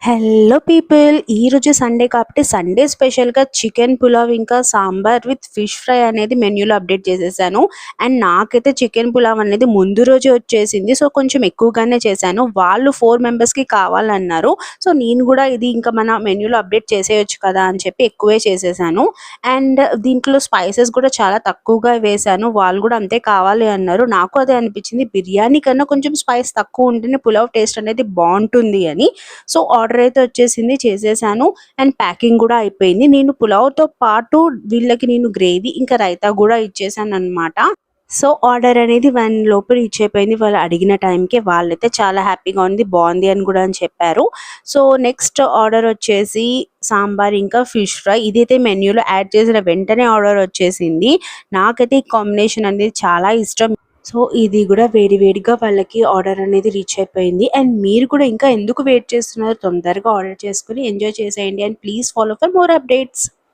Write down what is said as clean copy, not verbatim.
Hello people, ఈరోజు Sunday కాబట్టి Sunday స్పెషల్గా చికెన్ పులావ్ ఇంకా సాంబార్ విత్ ఫిష్ ఫ్రై అనేది మెన్యూలో అప్డేట్ చేసేసాను. అండ్ నాకైతే చికెన్ పులావ్ అనేది ముందు రోజే వచ్చేసింది. సో కొంచెం ఎక్కువగానే చేశాను. వాళ్ళు 4 మెంబర్స్కి కావాలన్నారు. సో నేను కూడా ఇది ఇంకా మన మెన్యూలో అప్డేట్ చేసేయచ్చు కదా అని చెప్పి ఎక్కువే చేసేసాను. అండ్ దీంట్లో స్పైసెస్ కూడా చాలా తక్కువగా వేశాను. వాళ్ళు కూడా అంతే కావాలి అన్నారు. నాకు అదే అనిపించింది, బిర్యానీ కన్నా కొంచెం స్పైస్ తక్కువ ఉంటేనే పులావ్ టేస్ట్ అనేది బాగుంటుంది అని. సో ఆర్డర్ అయితే వచ్చేసింది, చేసేసాను. అండ్ ప్యాకింగ్ కూడా అయిపోయింది. నేను పులావ్‌తో పాటు వీళ్ళకి నేను గ్రేవీ ఇంకా రైతా కూడా ఇచ్చేసాననమాట. సో ఆర్డర్ అనేది 1 లోపు రీచ్ అయిపోయింది. వాళ్ళు అడిగిన టైంకే. వాళ్ళైతే చాలా హ్యాపీగా ఉంది, బాగుంది అని కూడా అని చెప్పారు. సో నెక్స్ట్ ఆర్డర్ వచ్చేసి సాంబార్ ఇంకా ఫిష్ ఫ్రై. ఇదైతే మెన్యూలో యాడ్ చేసిన వెంటనే ఆర్డర్ వచ్చేసింది. నాకైతే ఈ కాంబినేషన్ అనేది చాలా ఇష్టం. సో ఇది కూడా వేడి వేడిగా వాళ్ళకి ఆర్డర్ అనేది రీచ్ అయిపోయింది. అండ్ మీరు కూడా ఇంకా ఎందుకు వెయిట్ చేస్తున్నారు? తొందరగా ఆర్డర్ చేసుకొని ఎంజాయ్ చేసేయండి. And please follow for more updates.